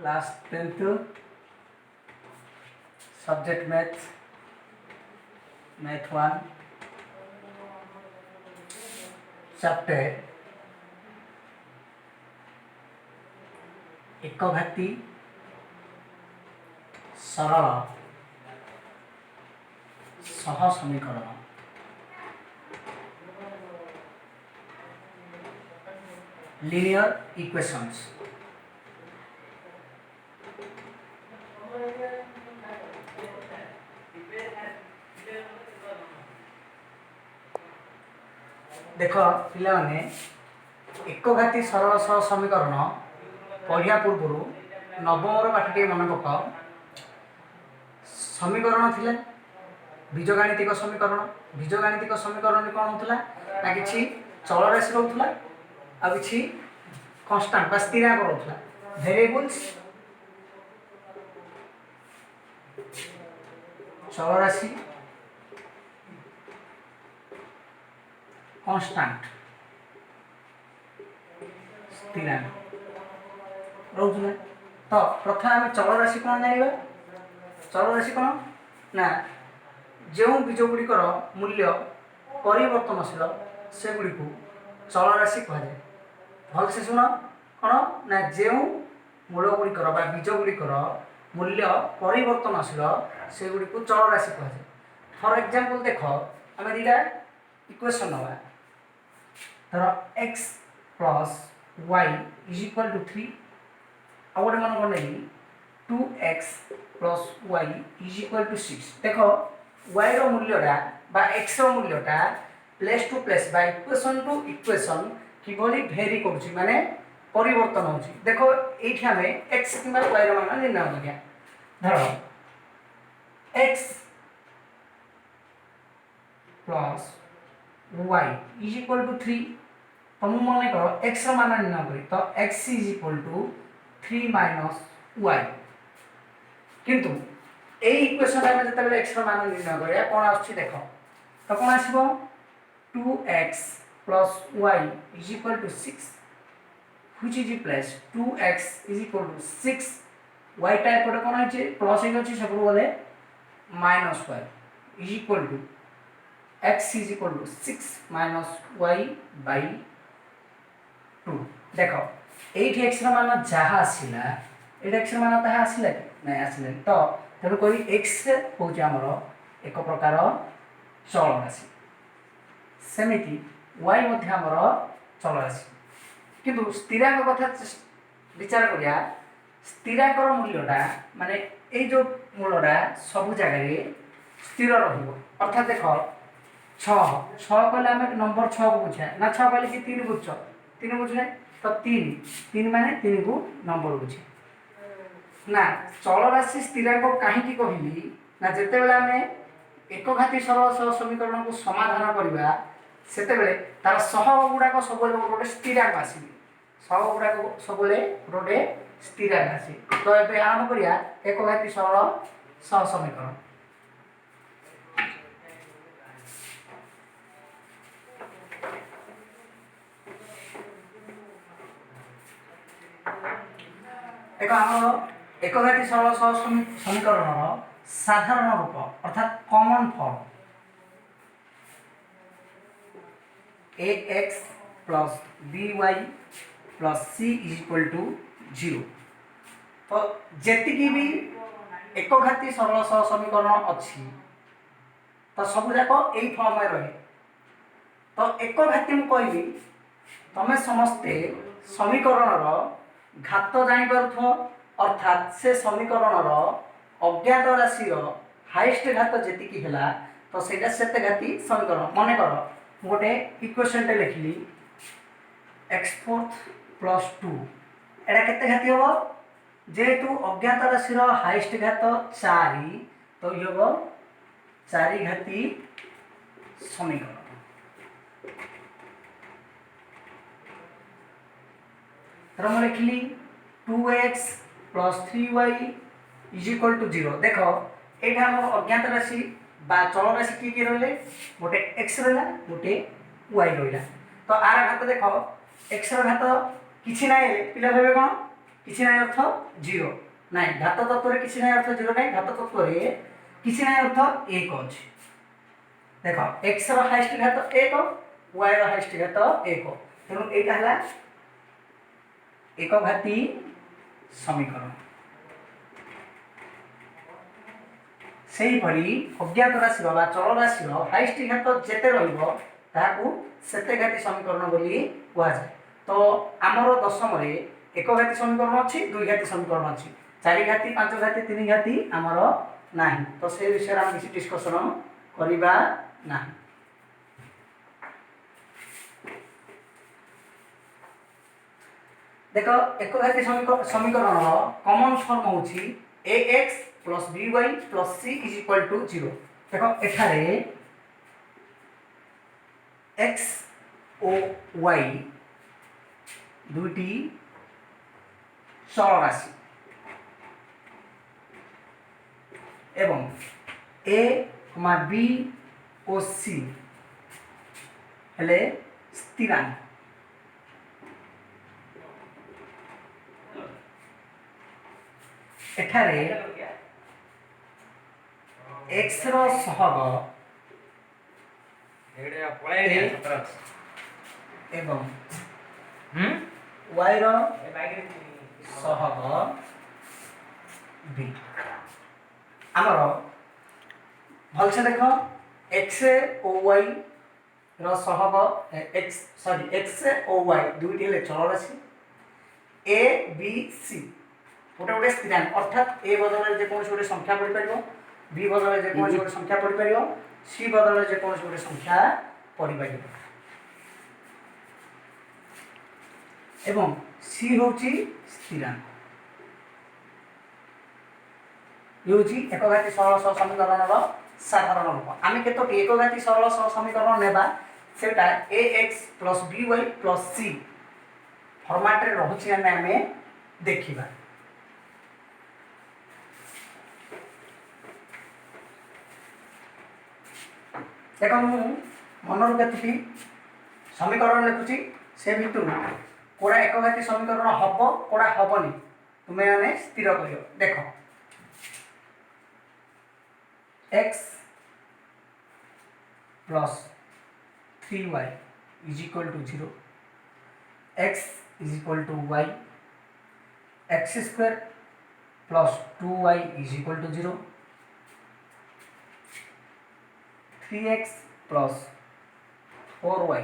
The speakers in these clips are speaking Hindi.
Class 10th subject math 1 chapter एक घाती सरल सह समीकरण लिनियर इक्वेशंस। देख पिला माने एक घाती सरल सह समीकरण पढ़िया पूर्व नवम पाठटी मन पकाओ। समीकरण थिले बीजगाणितिक समीकरण कौन होता ना कि चल राशि रोला आ कि कन्स्टांट बा स्थिरांक रोला वेरिएबल्स चल राशि कन्स्टांट स्थिरांक रोला। तो प्रथम आम चल राशि कौन जाना चल राशि कौन ना जो बीजगुड़िकर मूल्य परिवर्तनशील से गुड़ी चल राशि कहुए। भल से शुण कौन ना जो मूलगुड़िकर बीजगुड़िकर मूल्य परिवर्तनशील से गुड़ी चल राशि कहुए। फॉर एग्जांपल देख आम दीटा इक्वेशन नवा धर x plus y is equal to 3 आ गोटे मन कौन 2x plus y is equal to 6। देख y रो मूल्यटा बा x रो मूल्यटा प्लेस टू प्लेस बा इक्वेशन टू इक्वेशन किभली भेरी करूची माने परिवर्तन होची। देखो एठी हमें x किबा y रो मान निर्णय करिया। धर x plus y is equal to 3 तुम मन कर x रो मान निर्णय करी तो x is equal to 3 minus y किंतु ए इक्वेशन में जब x रो मान निर्णय करिया कोन आछि देखो तो कोन आसीबो 2x plus y is equal to 6 which is plus 2x is equal to 6 y type पर कोन आछि प्लस एक अछि सब बोले minus y is equal to x is equal to 6 minus y by 2। देखो 8x रो मान जहा आसिला 8x रो मान ताहा आसिला कि नै आसिला तो तब कोई x होची हमर एक प्रकार चल राशि सेमिति y मध्ये हमर चल राशि किंतु स्थिरांक कथा विचार करिया स्थिरांक रो मूल्यटा माने ए जो मूलटा सब जगह रे स्थिर रहइबो। अर्थात देखो 6 कहले हम नंबर 6 को बुझा ना 6 कहले कि 3 बुझछ 3 बुझले तो 3 माने 3 को नंबर बुझे ना। चल राशि स्थिरांक काहे की कहली ना जते बेला हमें एक घाती सरल सह समीकरण को समाधान करबा सेते बेले तार सहग गुडाक सबले गोटे स्थिरांक आसीबे सहग गुडाक सबले गोटे स्थिरांक आसी। तो एबे आरंभ करिया एक घाती सरल सह समीकरण। देखो हमर एक घाती सरल सह समीकरण साधारण रूप अर्थात common form ax plus by plus c is equal to 0। तो जेतिकी भी एक घाती सरल सह समीकरण अछि तो सब जाक एई फॉर्म में रहे। तो एक घाती मु कहबी तमे समस्ते समीकरण रो घात जानि परथो अर्थात से समीकरण रो अज्ञात राशि रो हाईएस्ट घात जेतिकी हला तो सेटा सेते घाती समीकरण मने कर गोटे इक्वेशन टे लिखली x4 plus 2 एटा केते घाती होबो जेहेतु अज्ञात राशि रो हाईएस्ट घात 4 तो ये होबो 4 घाती समीकरण। तर मैं लिखली 2x plus 3y is equal to 0। देखो एटा हमर अज्ञात राशि बा चल राशि की रहले गोटे x रहला गोटे y रहला। तो आर घात देखो x रो घात किछि नै पिला भाबे कोन किसी ना अर्थ 0 नहीं घात तत्व रे किसी ना अर्थ 0 नहीं घात तत्व रे किसी ना अर्थ 1 अछि देख x रो हाईएस्ट घात 1 y रो हाईएस्ट घात 1 तेणु एटा हला एक घाती समीकरण सेही परी अज्ञात राशि बा चल राशि रो हाईएस्ट घात जेते रहइबो ताकू सेते घाती समीकरण बोली कुआ जाय तो आमर दशम रे एक घाती समीकरण अछि दुई घाती समीकरण अछि चारि घाती पांच घाती तीन घाती आमर नाही तो से विषय हम किसी डिस्कशन करिबा नाही देखो एक घाती समीकरण कॉमन फॉर्म होछि ax by c = 0 देखो एठारे x ओ y दुईटी चल राशि एवं a, b ओ c हेले स्थिरांक एठारे x रो सहग एवं y रो सहग b आमर भलसे देख x ओ y रो सहग x ओ y दुईटी हेले चल राशि a b c गोटे गोटे स्थिरांक अर्थात ए बदल जे कोन गोटे संख्या पढ़ी परिबो बी बदल जे कोन गोटे संख्या पढ़ी परिबो सी बदल जे कोन गोटे संख्या पढ़ी परिबो एवं सी होची स्थिरांक योची एकघाती सरल सह समीकरण रो साधारण रूप आमे केतोटी एकघाती सरल सह समीकरण नेबा सेटा ax by c फॉर्मेट रे रहउची आमे देखिबा देखो मु मनर केतुटी समीकरण लिखुची से भितर कोडा एकघाती समीकरण हबो कोडा हबनी तुमे माने स्थिर करियो देखो x plus 3y is equal to 0 x is equal to y x square plus 2y is equal to 0 3x plus 4y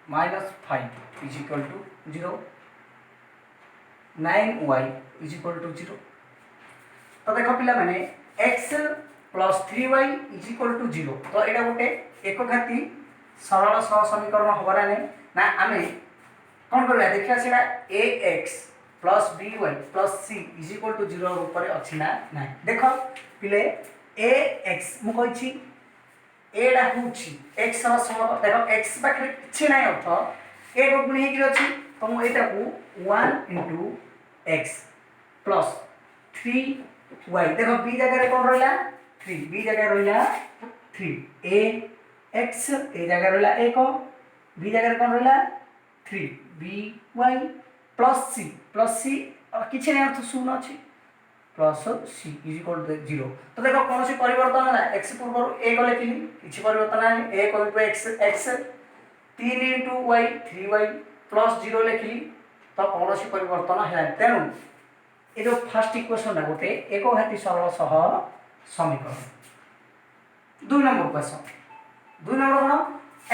minus 5 is equal to 0 9y is equal to 0 तो देखो पिला माने x plus 3y is equal to 0 तो एटा गोटे एकघाती सरल सह समीकरण होबारा नै ना आमे कोन करबा देखिया सेटा ax plus by plus c is equal to 0 रूप रे अछि ना नै देखो पिले ax मु कहै छी एडा होछि x रो सम देखो x बाखरे किछि नै अर्थ a को गुण हेकि अछि तो मु एटा को 1 x plus 3y देखो b जगह रे कोन रहला 3 b जगह रहला 3 a x a जगह रहला 1 b जगह रे कोन रहला 3 b y plus c किछि नै अर्थ शून्य अछि plus c is equal to 0 तो देखो कौन सी परिवर्तन है x पूर्व a को लिखिली किछि परिवर्तन है a को x 3 y 3y प्लस 0 लिखिली तो कौन सी परिवर्तन है तेनु ए जो फर्स्ट इक्वेशन है गोटे एकघाती सरल सह समीकरण 2 नंबर क्वेश्चन 2 नंबर कोन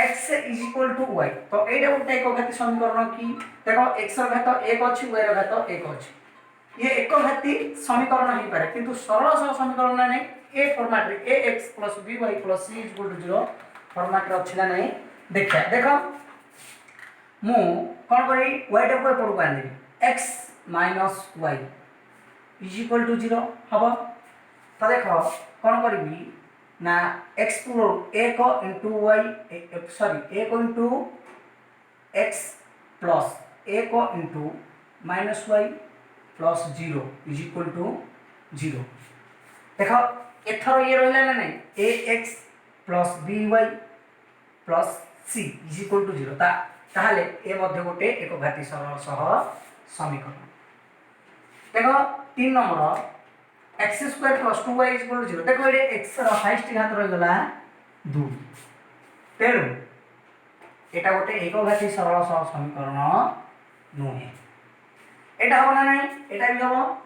x is equal to y तो एटा गोटे एकघाती समीकरण की देखो x रो घात 1 अछि y रो घात 1 अछि ये एकघाती समीकरण ही पारे किंतु सरल सह समीकरण नै ए फॉर्मेट रे ax by c 0 फॉर्मेट रे अछि ना नै देखिया देखो मु कोन करी y टा को पडु पानी x y is equal to 0 हबो तो देखो कोन करबी ना x पूर्व a को into y a को into x plus a को into -y plus 0 is equal to 0 देखो एथर ये रहला ना नहीं ax plus by plus c is equal to 0 ताहाले ए मध्ये गोटे एकघाती सरल सह समीकरण देख 3 number x square plus 2y equal 0 देखो ये x रो हाईएस्ट घात रह गला 2 तेणु एटा गोटे एकघाती सरल समीकरण नुहे एटा हो ना नहीं एटा भी हम